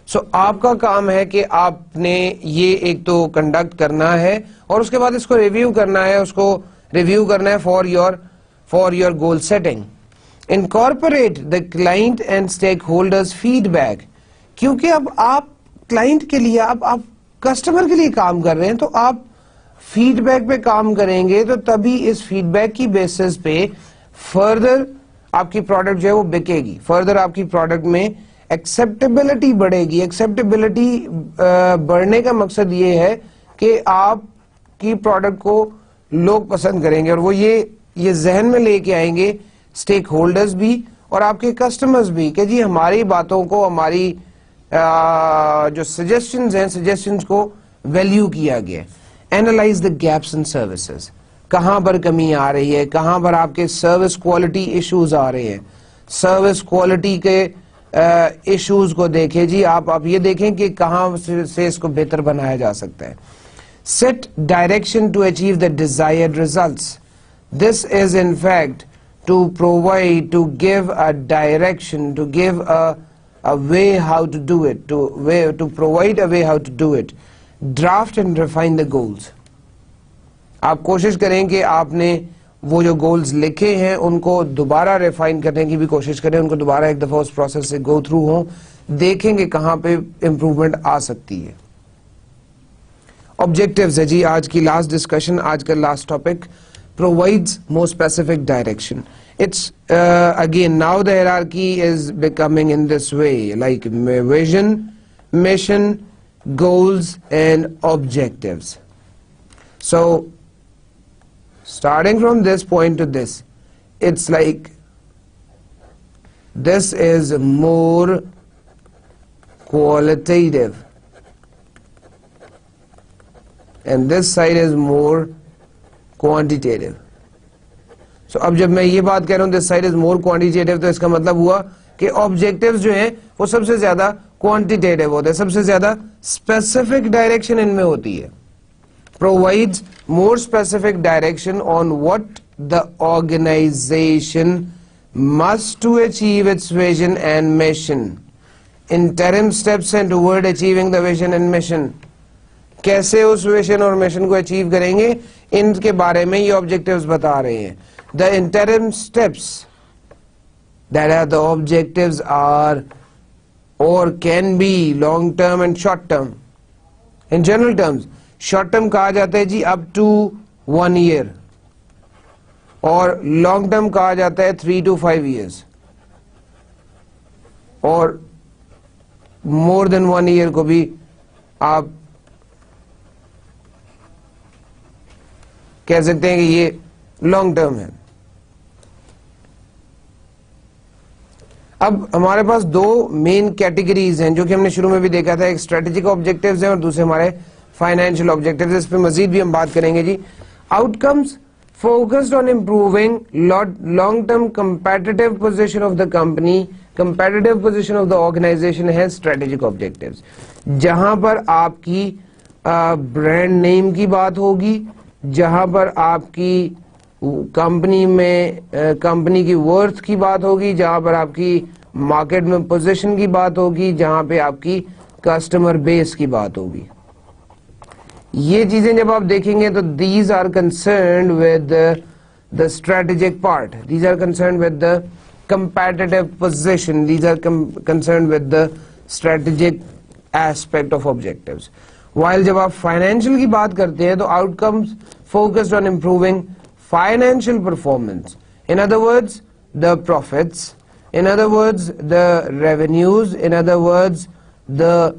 Speaker 1: So आपका काम है कि आपने ये एक तो कंडक्ट करना है और उसके बाद इसको रिव्यू करना है, उसको रिव्यू करना है for your goal setting. Incorporate the client and stakeholders feedback, क्योंकि अब आप क्लाइंट के लिए, आप कस्टमर के लिए काम कर रहे हैं, तो आप फीडबैक पे काम करेंगे, तो तभी इस फीडबैक की बेसिस पे फर्दर आपकी प्रोडक्ट जो है वो बिकेगी, फर्दर आपकी प्रोडक्ट में एक्सेप्टेबिलिटी बढ़ेगी। एक्सेप्टेबिलिटी बढ़ने का मकसद ये है कि आपकी प्रोडक्ट को लोग पसंद करेंगे, और वो ये जहन में लेके आएंगे स्टेक होल्डर्स भी और आपके कस्टमर्स भी कि जी हमारी बातों को, हमारी जो सजेशंस हैं, सजेशंस को वैल्यू किया गया। Analyse the gaps in services, कहां पर कमी आ रही है, कहां पर आपके सर्विस क्वालिटी इश्यूज आ रहे हैं, सर्विस क्वालिटी के इश्यूज को देखें जी। आप ये देखें कि कहां से इसको बेहतर बनाया जा सकता है। Set direction to achieve the desired results, this is in fact to provide, to give a direction, to give a way how to do it, to provide a way how to do it. Draft and refine the goals. आप कोशिश करें कि आपने वो जो goals लिखे हैं उनको दोबारा रिफाइन करने की भी कोशिश करें, उनको दोबारा एक दफा उस प्रोसेस से गो थ्रू हो, देखेंगे कहां पे इंप्रूवमेंट आ सकती है। ऑब्जेक्टिव्स है जी आज की लास्ट डिस्कशन, आज का last topic. Provides more specific direction. It's again now the hierarchy is becoming in this way, like vision, mission, goals and objectives. So starting from this point to this, it's like this is more qualitative and this side is more quantitative. So अब जब मैं ये बात कह रहा हूं this side is more quantitative, तो इसका मतलब हुआ कि ऑब्जेक्टिव्स जो हैं वो सबसे ज्यादा क्वांटिटेटिव होते हैं, सबसे ज्यादा स्पेसिफिक डायरेक्शन इनमें होती है। Provides more specific direction on what the organization must to achieve its vision and mission. Interim steps and toward achieving the vision and mission, कैसे उस विजन और मिशन को अचीव करेंगे, इनके बारे में ये ऑब्जेक्टिव्स बता रहे हैं। The interim steps that are the objectives are or can be long term and short term. In general terms short term कहा जाता है जी अप टू 1 ईयर, और लॉन्ग टर्म कहा जाता है 3 to 5 years, और मोर देन 1 ईयर को भी आप कह सकते हैं कि ये लॉन्ग टर्म है। अब हमारे पास दो मेन कैटेगरीज हैं जो कि हमने शुरू में भी देखा था, एक स्ट्रेटेजिक ऑब्जेक्टिव्स हैं और दूसरे हमारे फाइनेंशियल ऑब्जेक्टिव्स। इस पे मजीद भी हम बात करेंगे जी। Outcomes focused on improving long term competitive position of the company, competitive position of the organization है स्ट्रेटेजिक ऑब्जेक्टिव्स, जहां पर आपकी ब्रांड नेम की बात होगी, जहां पर आपकी कंपनी में कंपनी की वर्थ की बात होगी, जहां पर आपकी मार्केट में पोजीशन की बात होगी, जहां पे आपकी कस्टमर बेस की बात होगी। ये चीजें जब आप देखेंगे तो these are concerned with the strategic part, these are concerned with the competitive position, these are concerned with the strategic aspect of objectives. While जब आप फाइनेंशियल की बात करते हैं तो outcomes focused on improving financial performance, in other words the profits, in other words the revenues, in other words the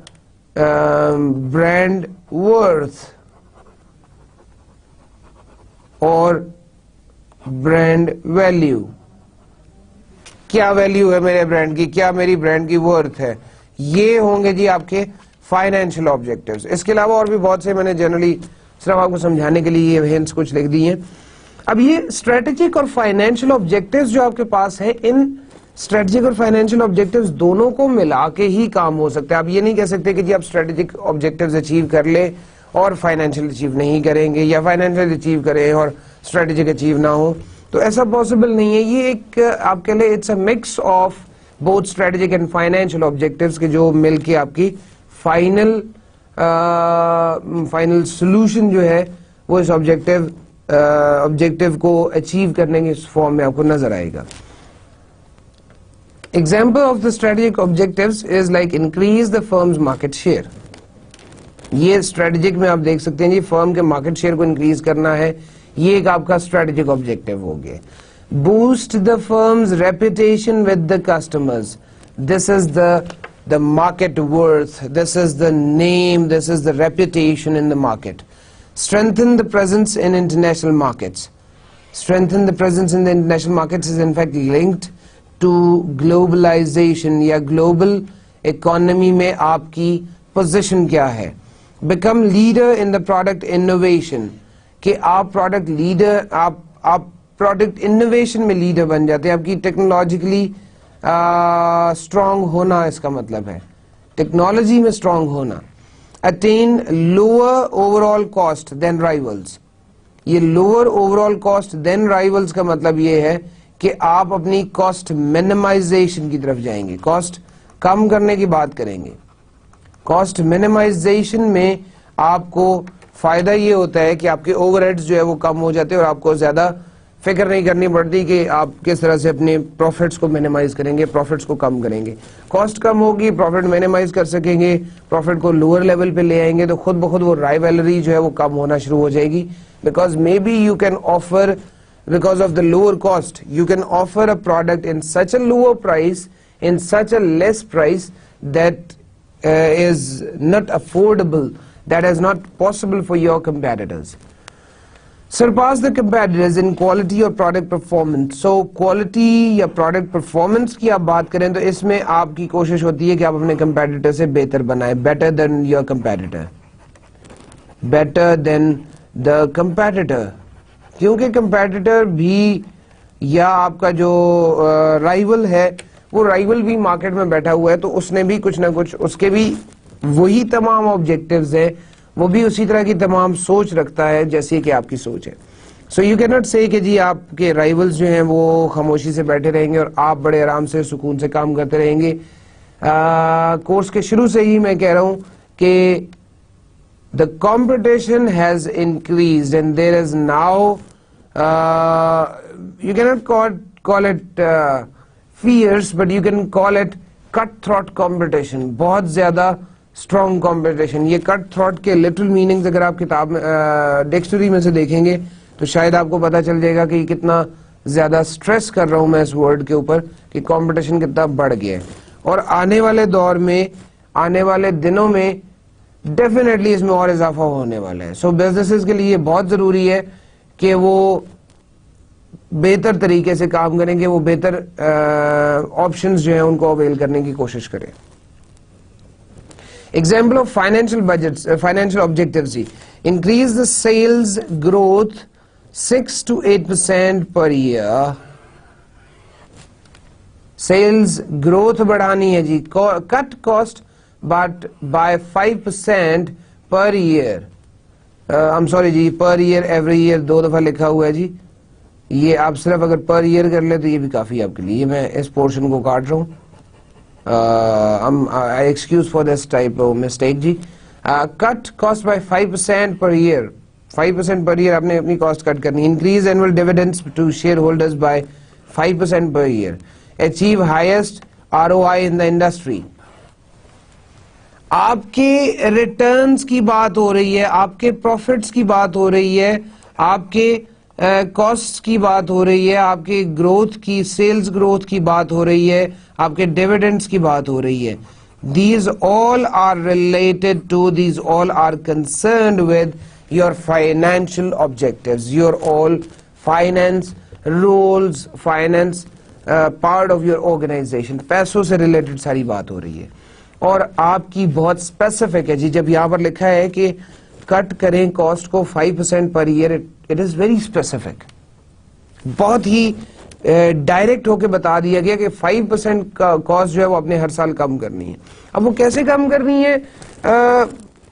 Speaker 1: brand worth और brand value, क्या value है मेरे ब्रांड की, क्या मेरी ब्रांड की वर्थ है, ये होंगे जी आपके फाइनेंशियल ऑब्जेक्टिव्स। इसके अलावा और भी बहुत से मैंने जनरली सिर्फ आपको समझाने के लिए ये हिंट्स कुछ लिख दी हैं। अब ये स्ट्रेटेजिक और फाइनेंशियल ऑब्जेक्टिव्स जो आपके पास है, इन स्ट्रेटेजिक और फाइनेंशियल ऑब्जेक्टिव्स दोनों को मिला के ही काम हो सकता है। आप ये नहीं कह सकते कि जी आप स्ट्रेटेजिक ऑब्जेक्टिव्स अचीव कर ले और फाइनेंशियल अचीव नहीं करेंगे, या फाइनेंशियल अचीव करें और स्ट्रेटेजिक अचीव ना हो, तो ऐसा पॉसिबल नहीं है। ये एक आपके लिए it's a mix of both strategic and financial objectives के जो मिलके आपकी फाइनल सॉल्यूशन जो है वो इस ऑब्जेक्टिव को अचीव करने के इस फॉर्म में आपको नजर आएगा। Example of the strategic objectives is like increase the firms market share. ये स्ट्रेटेजिक में आप देख सकते हैं जी, फर्म के मार्केट शेयर को इंक्रीज करना है, ये एक आपका स्ट्रेटेजिक ऑब्जेक्टिव हो गया। Boost the firms reputation with the customers, this is the market worth, this is the name, this is the reputation in the market. Strengthen the presence in international markets. Strengthen the presence in the international markets is in fact linked to globalization या global economy में आपकी position क्या है। Become leader in the product innovation, कि आप product leader, आप product innovation में leader बन जाते हैं। आपकी technologically strong होना इसका मतलब है, technology में strong होना। attain lower overall cost than rivals, ये lower overall cost than rivals का मतलब ये है कि आप अपनी cost minimization की तरफ जाएंगे, cost कम करने की बात करेंगे। cost minimization में आपको फायदा ये होता है कि आपके overheads जो है वो कम हो जाते हैं और आपको ज्यादा फिक्र नहीं करनी पड़ती कि आप किस तरह से अपने प्रॉफिट्स को मिनिमाइज करेंगे, प्रॉफिट्स को कम करेंगे। कॉस्ट कम होगी, प्रॉफिट मिनिमाइज कर सकेंगे, प्रॉफिट को लोअर लेवल पे ले आएंगे, तो खुद ब खुद वो राइवलरी जो है वो कम होना शुरू हो जाएगी। Because may be you can offer, because of the lower cost you can offer a product in such a lower price, in such a less price that is not affordable, that is not possible for your competitors. Surpass the competitors in quality or product performance. So quality या product performance की आप बात करें तो इसमें आपकी कोशिश होती है कि आप अपने competitor से बेहतर बनाएं, better than your competitor, better than the competitor, क्योंकि competitor भी या आपका जो rival है वो rival भी market में बैठा हुआ है, तो उसने भी कुछ ना कुछ, उसके भी वही तमाम objectives है, वो भी उसी तरह की तमाम सोच रखता है जैसी कि आपकी सोच है। सो यू कैन नॉट से कि जी आपके राइवल्स जो हैं वो खामोशी से बैठे रहेंगे और आप बड़े आराम से सुकून से काम करते रहेंगे। कोर्स के शुरू से ही मैं कह रहा हूं कि the competition has increased and there is now, you can not call it fierce, but you can call it cut throat competition, बहुत ज्यादा स्ट्रॉन्ग कंपटीशन। ये कट थ्रॉट के लिटरल मीनिंग्स अगर आप किताब में डिक्शनरी में से देखेंगे तो शायद आपको पता चल जाएगा कि कितना ज्यादा स्ट्रेस कर रहा हूं मैं इस वर्ड के ऊपर कि कंपटीशन कितना बढ़ गया है, और आने वाले दौर में, आने वाले दिनों में डेफिनेटली इसमें और इजाफा होने वाला है। सो बिजनेसेस के लिए बहुत जरूरी है कि वो बेहतर तरीके से काम करेंगे, वो बेहतर ऑप्शंस जो है उनको अवेल करने की कोशिश करें। Example of financial budgets, financial objectives: increase the sales growth 6 to 8% per year. Sales growth बढ़ानी है जी, cut cost but by 5% per year. I'm sorry ji, per year, every year 2 दफा लिखा हुआ है जी, ये आप सिर्फ अगर per year कर ले तो ये भी काफी आपके लिए। मैं इस पोर्शन को काट रहा हूँ, I excuse for this type of mistake ji. Cut cost by 5% per year, 5% per year आपने अपनी cost cut करनी। Increase annual dividends to shareholders by 5% per year. Achieve highest ROI in the industry. आपके returns की बात हो रही है, आपके प्रॉफिट्स की बात हो रही है, आपके कॉस्ट की बात हो रही है, आपके ग्रोथ की, सेल्स ग्रोथ की बात हो रही है, आपके डिविडेंड्स की बात हो रही है. These all are related to, these all are concerned with your financial objectives, your all finance roles, finance part of your organization. पैसों से related सारी बात हो रही है और आपकी बहुत specific है जी. जब यहाँ पर लिखा है कि कट करें कॉस्ट को 5% per year, it is very specific. बहुत ही डायरेक्ट होके बता दिया गया कि 5% का कॉस्ट जो है वो आपने हर साल कम करनी है. अब वो कैसे कम करनी है?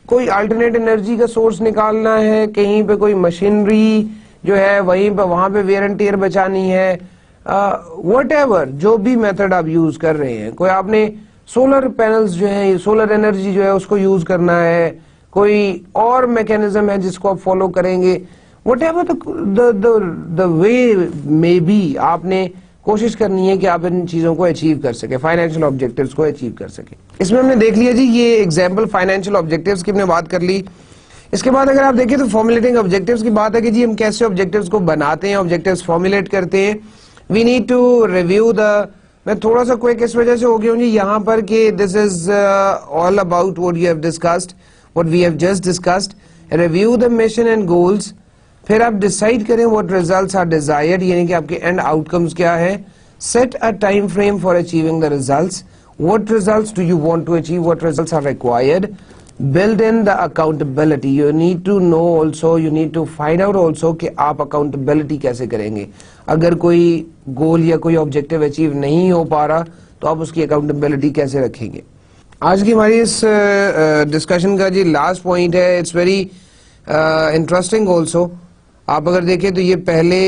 Speaker 1: कोई अल्टरनेट एनर्जी का सोर्स निकालना है, कहीं पे कोई मशीनरी जो है वहीं पे वहां पे वेयर एंड टियर बचानी है, व्हाटएवर जो भी मेथड आप यूज कर रहे हैं. कोई आपने सोलर पैनल्स जो है, सोलर एनर्जी जो है उसको यूज करना है, कोई और मैकेनिज्म है जिसको आप फॉलो करेंगे, whatever the way may be, आपने कोशिश करनी है कि आप इन चीजों को अचीव कर सके, फाइनेंशियल ऑब्जेक्टिव्स को अचीव कर सके. इसमें हमने देख लिया जी ये एग्जांपल फाइनेंशियल ऑब्जेक्टिव्स की हमने बात कर ली. इसके बाद अगर आप देखें तो फॉर्मुलेटिंग ऑब्जेक्टिव्स की बात है कि जी हम कैसे ऑब्जेक्टिव्स को बनाते हैं, ऑब्जेक्टिव्स फॉर्मुलेट करते हैं. We need to review the, मैं थोड़ा सा क्विक इस वजह से हो गया हूँ जी यहाँ पर कि this is all about what you have discussed, what we have just discussed. Review the mission and goals, फिर आप डिसाइड करें व्हाट रिजल्ट्स आर डिजायर्ड, यानी कि आपके एंड आउटकम्स क्या है. Set a time frame for achieving the results, what results do you want to achieve, what results are required. Build in the accountability, you need to know also, you need to find out also कि आप accountability कैसे करेंगे. अगर कोई गोल या कोई objective achieve नहीं हो पा रहा तो आप उसकी अकाउंटेबिलिटी कैसे रखेंगे. आज की हमारी इस डिस्कशन का जी लास्ट पॉइंट है. It's very interesting also. आप अगर देखें तो ये पहले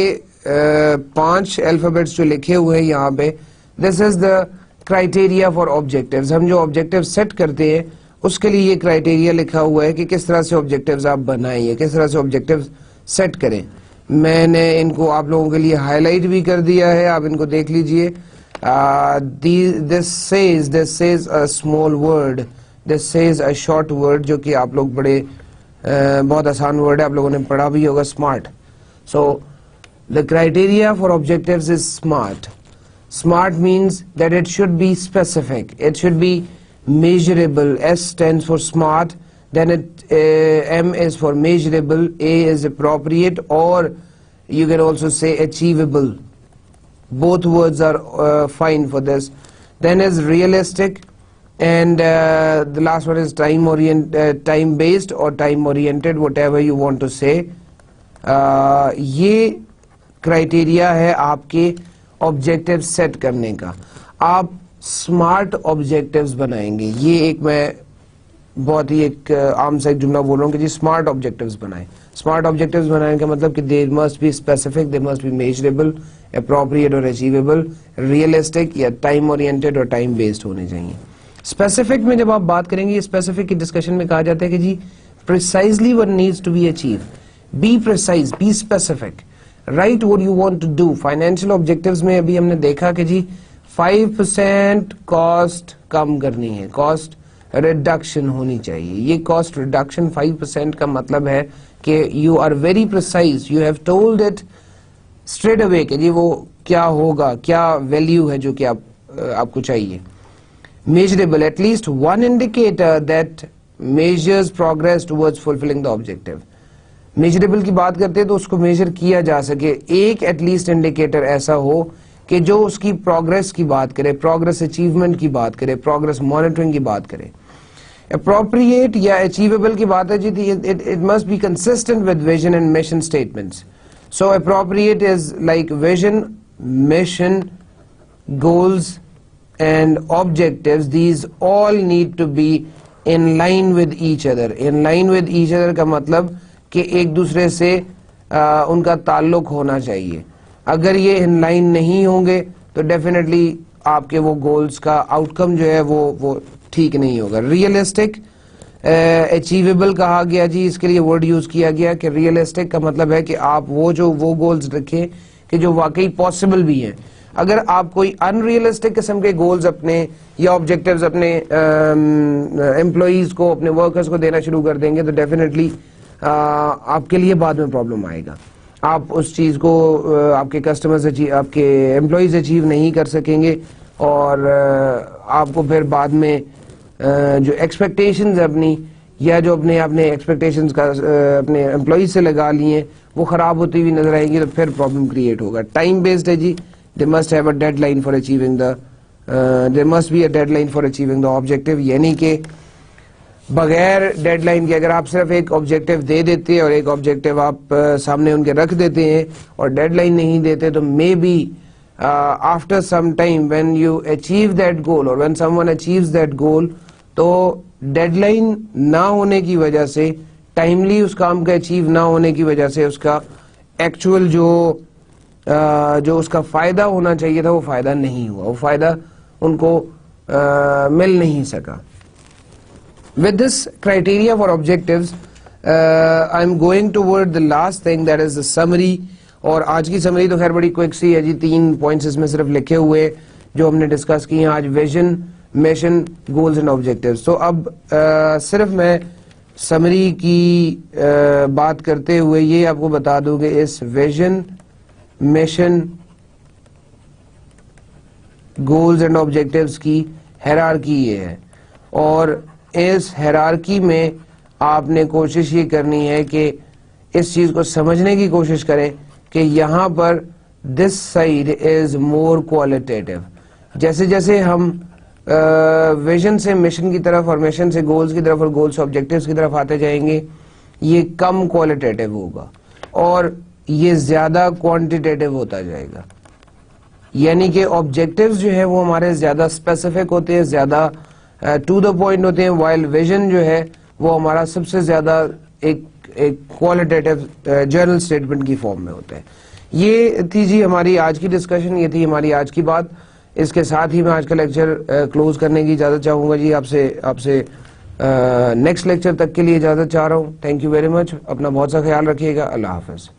Speaker 1: 5 अल्फाबेट्स जो लिखे हुए हैं यहाँ पे, this is the criteria for objectives. हम जो ऑब्जेक्टिव सेट करते हैं उसके लिए ये क्राइटेरिया लिखा हुआ है कि किस तरह से ऑब्जेक्टिव्स आप बनाएं, किस तरह से ऑब्जेक्टिव सेट करें. मैंने इनको आप लोगों के लिए हाईलाइट भी कर दिया है, आप इनको देख लीजिए. This says a small word, this says a short word, जो कि आप लोग बड़े बहुत आसान वर्ड है, आप लोगों ने पढ़ा भी होगा, smart. So the criteria for objectives is smart. Smart means that it should be specific, it should be measurable. S stands for smart, then M is for measurable, A is appropriate, or you can also say achievable. Both words are fine for this. Then is realistic, and the last one is time based or time oriented, whatever you want to say. ये criteria है आपके objective set करने का. आप smart objectives बनाएंगे. ये एक मैं बहुत ही एक आम सा एक जुमला बोल रहा हूँ कि जी स्मार्ट ऑब्जेक्टिव्स बनाएं. स्मार्ट ऑब्जेक्टिव्स बनाने का मतलब कि they must be specific, they must be measurable, appropriate और अचीवेबल, रियलिस्टिक या टाइम ओरिएंटेड और टाइम बेस्ड होने चाहिए. स्पेसिफिक में जब आप बात करेंगे, स्पेसिफिक की डिस्कशन में कहा जाता है कि जी precisely what needs to be achieve. Be precise, be specific, write what you want to do. Financial objectives में अभी हमने देखा कि जी 5% कॉस्ट कम करनी है, कॉस्ट रिडक्शन होनी चाहिए. ये कॉस्ट रिडक्शन 5% का मतलब है कि you are very precise, you have told it straight away कि जी वो क्या होगा, क्या वैल्यू है जो कि आपको चाहिए. Measurable, at least one indicator that measures progress towards fulfilling the objective. Measurable की बात करते हैं तो उसको मेजर किया जा सके. एक एटलीस्ट इंडिकेटर ऐसा हो कि जो उसकी प्रोग्रेस की बात करे, प्रोग्रेस अचीवमेंट की बात करे, प्रोग्रेस मॉनिटरिंग की बात करे. अप्रोप्रिएट या अचीवेबल की बात है जी, it must be consistent with vision and mission statements. So appropriate is like vision, mission, goals and objectives, these all need to be in line with each other. In line with each other का मतलब कि एक दूसरे से उनका ताल्लुक होना चाहिए. अगर ये इन लाइन नहीं होंगे तो डेफिनेटली आपके वो गोल्स का आउटकम जो है वो ठीक नहीं होगा. रियलिस्टिक, अचीवेबल कहा गया जी, इसके लिए वर्ड यूज किया गया कि रियलिस्टिक का मतलब है कि आप वो गोल्स रखें कि जो वाकई पॉसिबल भी हैं. अगर आप कोई अनरियलिस्टिक किस्म के गोल्स अपने या ऑब्जेक्टिव्स अपने एम्प्लॉइज को, अपने वर्कर्स को देना शुरू कर देंगे तो डेफिनेटली आपके लिए बाद में प्रॉब्लम आएगा. आप उस चीज़ को आपके कस्टमर्स आपके एम्प्लॉयज़ अचीव नहीं कर सकेंगे और आपको फिर बाद में जो एक्सपेक्टेशंस अपनी या जो आपने एक्सपेक्टेशंस का अपने एम्प्लॉयज से लगा लिए हैं वो ख़राब होती हुई नजर आएंगी, तो फिर प्रॉब्लम क्रिएट होगा। टाइम बेस्ड है जी, they must have a deadline for achieving the there must be a deadline for achieving the objective, यानी कि बगैर डेडलाइन के अगर आप सिर्फ एक ऑब्जेक्टिव दे देते हैं और एक ऑब्जेक्टिव आप सामने उनके रख देते हैं और डेडलाइन नहीं देते, तो may be after some time when you achieve that goal or when someone achieves that goal, तो डेडलाइन ना होने की वजह से, टाइमली उस काम का अचीव ना होने की वजह से उसका एक्चुअल जो उसका फायदा होना चाहिए था वो फायदा नहीं हुआ, वो फायदा उनको मिल नहीं सका। With this criteria for objectives, I'm going toward the last thing, that is the summary. और आज की समरी तो खैर बड़ी क्विक सी है जी, 3 पॉइंट्स इसमें सिर्फ लिखे हुए जो हमने डिस्कस किए हैं आज, vision, mission, goals and objectives. तो अब सिर्फ मैं समरी की बात करते हुए ये आपको बता दूं कि इस vision, mission, goals and objectives की हायरार्की ये है, और इस हायरार्की में आपने कोशिश ये करनी है कि इस चीज को समझने की कोशिश करें कि यहाँ पर this side is more qualitative. जैसे जैसे हम विजन से मिशन की तरफ और मिशन से गोल्स की तरफ और गोल्स से ऑब्जेक्टिव्स की तरफ आते जाएंगे, ये कम क्वालिटेटिव होगा और ये ज्यादा क्वांटिटेटिव होता जाएगा। यानी कि ऑब्जेक्टिव्स जो है वो हमारे ज्यादा स्पेसिफिक होते हैं, ज्यादा टू द पॉइंट होते हैं, वाइल विजन जो है वो हमारा सबसे ज्यादा एक क्वालिटेटिव जनरल स्टेटमेंट की फॉर्म में होता है। ये थी जी हमारी आज की डिस्कशन, ये थी हमारी आज की बात। इसके साथ ही मैं आज का लेक्चर क्लोज करने की इजाजत चाहूंगा जी, आपसे नेक्स्ट लेक्चर तक के लिए इजाजत चाह रहा हूँ। थैंक यू वेरी मच, अपना बहुत सा ख्याल रखिएगा। अल्लाह हाफिज।